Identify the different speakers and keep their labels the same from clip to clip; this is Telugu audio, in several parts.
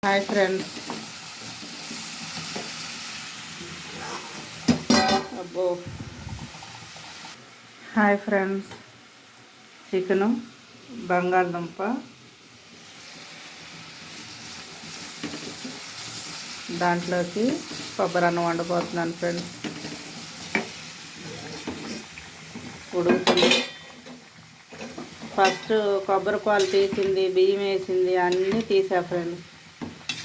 Speaker 1: Hi friends. అబ్బో హాయ్ ఫ్రెండ్స్. చికెను, బంగాళదుంప, దాంట్లోకి కొబ్బరి అన్నం వండబోతున్నాను ఫ్రెండ్స్. ఉడుకుతుంది. ఫస్ట్ కొబ్బరి పాలు తీసింది, బియ్యం వేసింది, అన్నీ తీసా ఫ్రెండ్స్.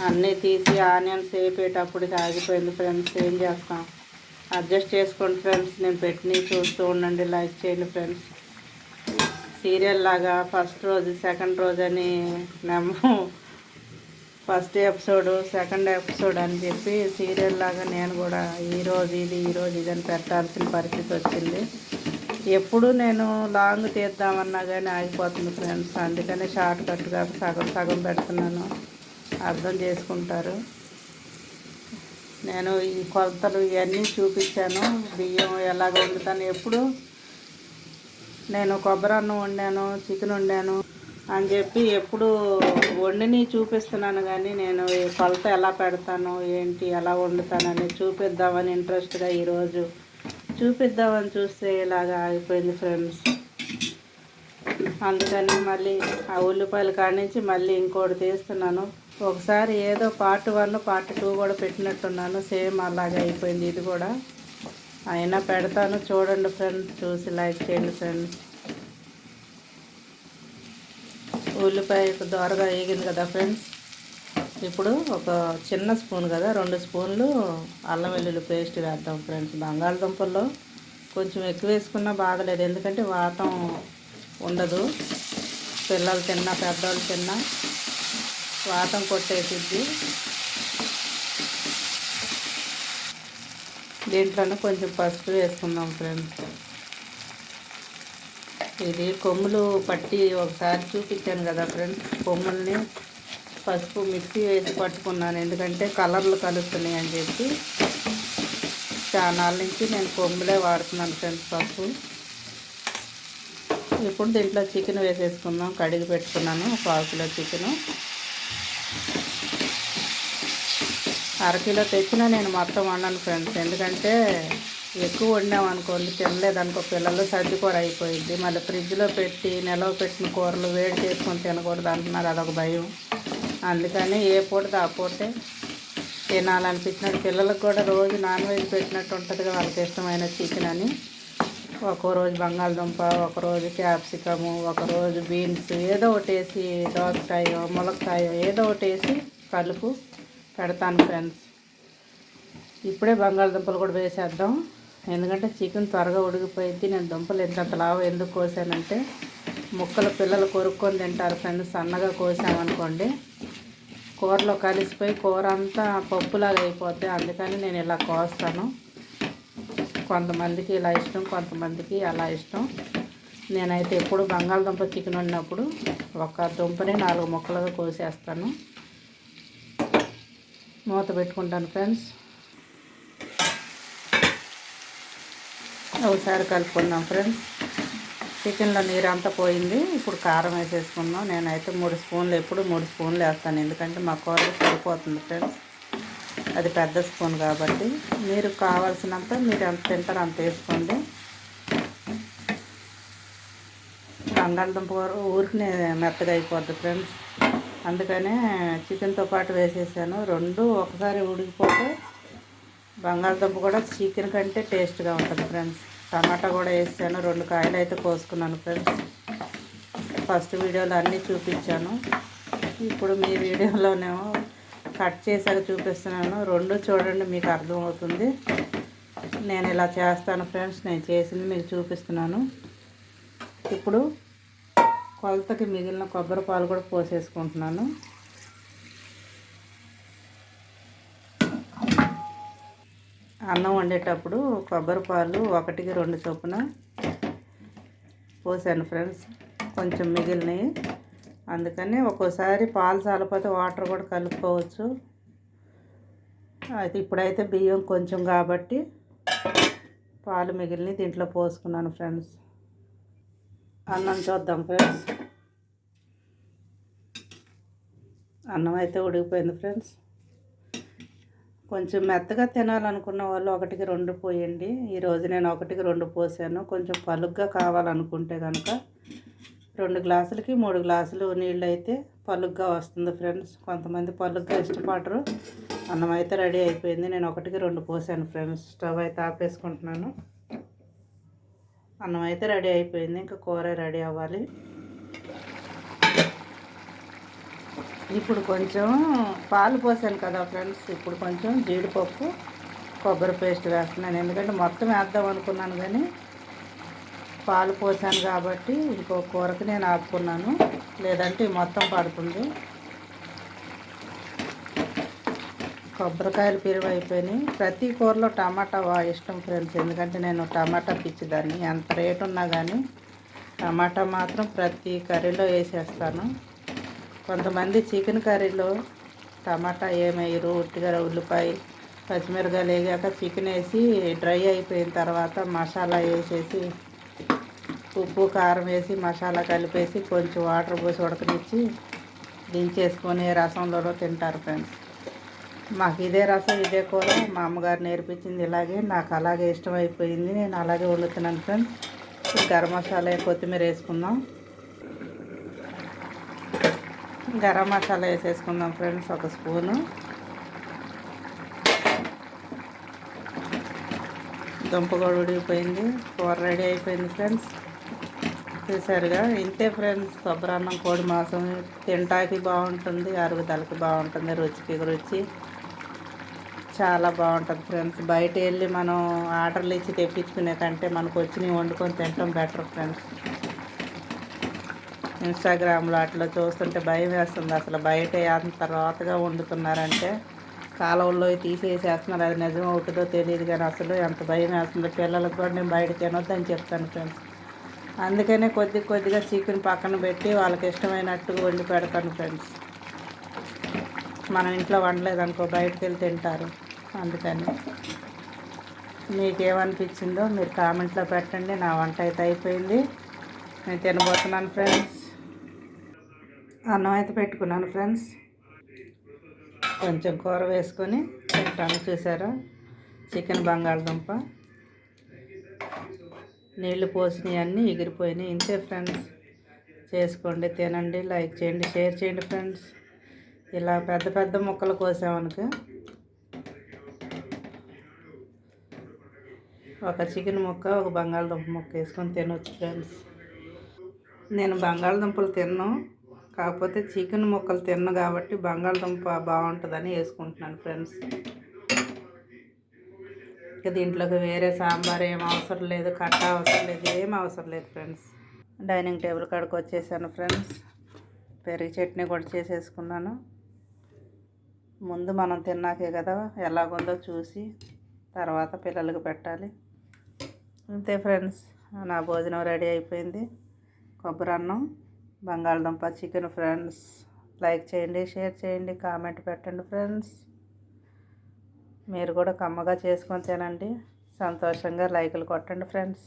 Speaker 1: అన్నీ తీసి ఆనియన్స్ వేపేటప్పుడు ఆగిపోయింది ఫ్రెండ్స్. ఏం చేస్తాం, అడ్జస్ట్ చేసుకోండి ఫ్రెండ్స్. నేను పెట్టినవి చూస్తూ ఉండండి, లైక్ చేయండి ఫ్రెండ్స్. సీరియల్ లాగా ఫస్ట్ రోజు సెకండ్ రోజు అని మేము ఫస్ట్ ఎపిసోడ్ సెకండ్ ఎపిసోడ్ అని చెప్పి సీరియల్ లాగా నేను కూడా ఈరోజు ఇది అని పెట్టాల్సిన పరిస్థితి వచ్చింది. ఎప్పుడు నేను లాంగ్ తీద్దామన్నా కానీ ఆగిపోతుంది ఫ్రెండ్స్. అందుకని షార్ట్ కట్గా సగం సగం పెడుతున్నాను, అర్థం చేసుకుంటారు. నేను ఈ కొలతలు ఇవన్నీ చూపించాను. బియ్యం ఎలాగ వండుతాను. ఎప్పుడు నేను కొబ్బరి అన్నం వండాను, చికెన్ వండాను అని చెప్పి ఎప్పుడు వండిని చూపిస్తున్నాను, కానీ నేను ఈ కొలత ఎలా పెడతాను, ఏంటి ఎలా వండుతానని చూపిద్దామని ఇంట్రెస్ట్గా ఈరోజు చూపిద్దామని చూస్తే ఇలాగా అయిపోయింది ఫ్రెండ్స్. అందుకని మళ్ళీ ఆ ఉల్లిపాయల కాడి నుంచి మళ్ళీ ఇంకోటి తీస్తున్నాను. ఒకసారి ఏదో పార్ట్ 1 పార్ట్ 2 కూడా పెట్టినట్టున్నాను, సేమ్ అలాగే అయిపోయింది ఇది కూడా. అయినా పెడతాను, చూడండి ఫ్రెండ్స్. చూసి లైక్ చేయండి ఫ్రెండ్స్. ఉల్లిపాయ దోరగా వేగింది కదా ఫ్రెండ్స్. ఇప్పుడు ఒక చిన్న స్పూన్ కదా, 2 స్పూన్లు అల్లం వెల్లుల్లి పేస్ట్ వేద్దాం ఫ్రెండ్స్. బంగాళదుంపల్లో కొంచెం ఎక్కువ వేసుకున్నా బాధలేదు, ఎందుకంటే వాతం ఉండదు. పిల్లలు తిన్నా పెద్దవాళ్ళు తిన్నా వాతం కొట్టేసిద్ది. దీంట్లోనే కొంచెం పసుపు వేసుకుందాం ఫ్రెండ్స్. ఇది కొమ్ములు పట్టి ఒకసారి చూపించాను కదా ఫ్రెండ్స్. కొమ్ముల్ని పసుపు మిక్సీ వేసి పట్టుకున్నాను, ఎందుకంటే కలర్లు కలుస్తున్నాయి అని చెప్పి. చానాల నుంచి నేను కొమ్ములే వాడుతున్నాను ఫ్రెండ్స్, పసుపు. ఇప్పుడు దీంట్లో చికెన్ వేసేసుకుందాం. కడిగి పెట్టుకున్నాను 1/2 కిలో చికెను. 1/2 కిలో తెచ్చినా నేను మొత్తం వండను ఫ్రెండ్స్, ఎందుకంటే ఎక్కువ వండామనుకోండి తినలేదనుకో పిల్లలు, సర్దికూర అయిపోయింది. మళ్ళీ ఫ్రిడ్జ్లో పెట్టి నిలవ పెట్టిన కూరలు వేడి చేసుకొని తినకూడదు అంటున్నారు, అదొక భయం. అందుకని ఏ పూటది ఆ పూటే తినాలనిపించినట్టు. పిల్లలకు కూడా రోజు నాన్ వెజ్ పెట్టినట్టు ఉంటుందిగా, వాళ్ళకి ఇష్టమైన చికెన్ అని. ఒకరోజు బంగాళదుంప, ఒకరోజు క్యాప్సికము, ఒకరోజు బీన్స్, ఏదో ఒకటి వేసి, దోసకాయో ములక్కాయో ఏదో ఒకటి వేసి కలుపు పెడతాను ఫ్రెండ్స్. ఇప్పుడే బంగాళదుంపలు కూడా వేసేద్దాం, ఎందుకంటే చికెన్ త్వరగా ఉడికిపోయింది. నేను దుంపలు ఎంత లావు ఎందుకు కోసానంటే ముక్కలు పిల్లలు కొరుక్కొని తింటారు ఫ్రెండ్స్. సన్నగా కోసామనుకోండి కూరలో కలిసిపోయి కూర అంతా పప్పులాగా అయిపోద్ది. అందుకని నేను ఇలా కోస్తాను. కొంతమందికి ఇలా ఇష్టం, కొంతమందికి అలా ఇష్టం. నేనైతే ఎప్పుడు బంగాళదుంప చికెన్ వండినప్పుడు ఒక దుంపని 4 ముక్కలుగా కోసేస్తాను. మూత పెట్టుకుంటాను ఫ్రెండ్స్. ఒకసారి కలుపుకుందాం ఫ్రెండ్స్. చికెన్లో నీరు అంతా పోయింది. ఇప్పుడు కారం వేసేసుకుందాం. నేనైతే 3 స్పూన్లు, ఎప్పుడు 3 స్పూన్లు వేస్తాను, ఎందుకంటే మా కూరలు సరిపోతుంది ఫ్రెండ్స్. అది పెద్ద స్పూన్ కాబట్టి మీరు కావాల్సినంత మీరు ఎంత తింటారో అంత వేసుకోండి. బంగాళదుంప ఊరికనే మెత్తగా అయిపోద్ది ఫ్రెండ్స్, అందుకనే చికెన్తో పాటు వేసేసాను. 2 ఒకసారి ఉడికిపోతే బంగాళదుంప కూడా చికెన్ కంటే టేస్ట్గా ఉంటుంది ఫ్రెండ్స్. టమాటా కూడా వేసాను, 2 కాయలు అయితే కోసుకున్నాను ఫ్రెండ్స్. ఫస్ట్ వీడియోలో అన్నీ చూపించాను, ఇప్పుడు మీ వీడియోలోనేమో కట్ చేసాక చూపిస్తున్నాను. 2 చూడండి, మీకు అర్థమవుతుంది. నేను ఇలా చేస్తాను ఫ్రెండ్స్, నేను చేసింది మీకు చూపిస్తున్నాను. ఇప్పుడు కొలతకి మిగిలిన కొబ్బరి పాలు కూడా పోసేసుకుంటున్నాను. అన్నం వండేటప్పుడు కొబ్బరి పాలు 1కి 2 చొప్పున పోసాను ఫ్రెండ్స్, కొంచెం మిగిలినవి. అందుకని ఒక్కోసారి పాలు చాలకపోతే వాటర్ కూడా కలుపుకోవచ్చు. అయితే ఇప్పుడైతే బియ్యం కొంచెం కాబట్టి పాలు మిగిలిన దీంట్లో పోసుకున్నాను ఫ్రెండ్స్. అన్నం చూద్దాం ఫ్రెండ్స్. అన్నం అయితే ఉడికిపోయింది ఫ్రెండ్స్. కొంచెం మెత్తగా తినాలనుకున్న వాళ్ళు 1కి 2 పోయండి. ఈరోజు నేను 1కి 2 పోసాను. కొంచెం పలుగ్గా కావాలనుకుంటే కనుక 2 గ్లాసులకి 3 గ్లాసులు నీళ్ళు అయితే పలుగ్గా వస్తుంది ఫ్రెండ్స్. కొంతమంది పలుగ్గా ఇష్టపడరు. అన్నం అయితే రెడీ అయిపోయింది. నేను 1కి 2 పోసాను ఫ్రెండ్స్. స్టవ్ అయితే ఆపేసుకుంటున్నాను. అన్నం అయితే రెడీ అయిపోయింది. ఇంకా కూర రెడీ అవ్వాలి. ఇప్పుడు కొంచెం పాలు పోసాను కదా ఫ్రెండ్స్. ఇప్పుడు కొంచెం జీడిపప్పు కొబ్బరి పేస్ట్ వేస్తున్నాను. ఎందుకంటే మొత్తం వేద్దాం అనుకున్నాను కానీ పాలు పోసాను కాబట్టి ఇంకో కూరకి నేను ఆపుకున్నాను. లేదంటే మొత్తం పడుతుంది. కొబ్బరికాయలు పెరుగు అయిపోయినాయి. ప్రతి కూరలో టమాటా ఇష్టం ఫ్రెండ్స్. ఎందుకంటే నేను టమాటా పిచ్చిదాన్ని. ఎంత రేటు ఉన్నా కానీ టమాటా మాత్రం ప్రతి కర్రీలో వేసేస్తాను. కొంతమంది చికెన్ కర్రీలో టమాటా ఏమేయరు. ఉట్టిగా ఉల్లిపాయ పచ్చిమిరకాయలు వేగాక చికెన్ వేసి డ్రై అయిపోయిన తర్వాత మసాలా వేసేసి ఉప్పు కారం వేసి మసాలా కలిపేసి కొంచెం వాటర్ పోసి ఉడకనిచ్చి దించేసుకొని రసంలో తింటారు ఫ్రెండ్స్. మాకు ఇదే రసం ఇదే కూర మా అమ్మగారు నేర్పించింది ఇలాగే. నాకు అలాగే ఇష్టమైపోయింది. నేను అలాగే వండుతున్నాను ఫ్రెండ్స్. గరం మసాలా కొత్తిమీర వేసుకుందాం. గరం మసాలా వేసేసుకుందాం ఫ్రెండ్స్, 1 స్పూను. దుంప కూడా ఉడికిపోయింది. కూర రెడీ అయిపోయింది ఫ్రెండ్స్. చూసారుగా, ఇంతే ఫ్రెండ్స్. కొబ్బరి అన్నం కోడి మాంసం తింటాకి బాగుంటుంది, అరుగుదలకి బాగుంటుంది, రుచికి రుచి చాలా బాగుంటుంది ఫ్రెండ్స్. బయట వెళ్ళి మనం ఆర్డర్లు ఇచ్చి తెప్పించుకునే కంటే మనకు వచ్చినవి వండుకొని తినటం బెటర్ ఫ్రెండ్స్. ఇన్స్టాగ్రామ్లో అట్లా చూస్తుంటే భయం వేస్తుంది. అసలు బయట అంత రోతగా వండుతున్నారంటే కాలువల్లో తీసేసేస్తున్నారు. అది నిజం అవుతుందో తెలియదు కానీ అసలు ఎంత భయం వేస్తుందో. పిల్లలకు కూడా నేను బయట తినొద్దని చెప్తాను ఫ్రెండ్స్. అందుకనే కొద్దిగా చికెన్ పక్కన పెట్టి వాళ్ళకి ఇష్టమైనట్టు వండి పెడతాను ఫ్రెండ్స్. మనం ఇంట్లో వండలేదనుకో బయటకు వెళ్ళి తింటారు. అందుకని మీకేమనిపించిందో మీరు కామెంట్లో పెట్టండి. నా వంట అయితే అయిపోయింది. నేను తినబోతున్నాను ఫ్రెండ్స్. అన్నం అయితే పెట్టుకున్నాను ఫ్రెండ్స్. కొంచెం కూర వేసుకొని తింటాను. చూసారా, చికెన్ బంగాళదుంప నీళ్లు పోసినవి అన్నీ ఎగిరిపోయినాయి. ఇంతే ఫ్రెండ్స్. చేసుకోండి, తినండి, లైక్ చేయండి, షేర్ చేయండి ఫ్రెండ్స్. ఇలా పెద్ద పెద్ద ముక్కలు కోసామనుక ఒక చికెన్ ముక్క, ఒక బంగాళదుంప ముక్క వేసుకొని తినొచ్చు ఫ్రెండ్స్. నేను బంగాళదుంపలు తిన్నాను, కాకపోతే చికెన్ ముక్కలు తిన్నా కాబట్టి బంగాళదుంప బాగుంటుందని వేసుకుంటున్నాను ఫ్రెండ్స్. ఇక దీంట్లోకి వేరే సాంబార్ ఏం అవసరం లేదు, కట్ట అవసరం లేదు, ఏం అవసరం లేదు ఫ్రెండ్స్. డైనింగ్ టేబుల్ కాడికి వచ్చేసాను ఫ్రెండ్స్. పెరుగు చట్నీ కూడా చేసేసుకున్నాను. ముందు మనం తిన్నాకే కదా ఎలాగుందో చూసి తర్వాత పిల్లలకు పెట్టాలి. అంతే ఫ్రెండ్స్, నా భోజనం రెడీ అయిపోయింది. కొబ్బరి అన్నం, బంగాళదుంప చికెన్ ఫ్రెండ్స్. లైక్ చేయండి, షేర్ చేయండి, కామెంట్ పెట్టండి ఫ్రెండ్స్. మీరు కూడా కమ్మగా చేసుకొని తినండి. సంతోషంగా లైకులు కొట్టండి ఫ్రెండ్స్.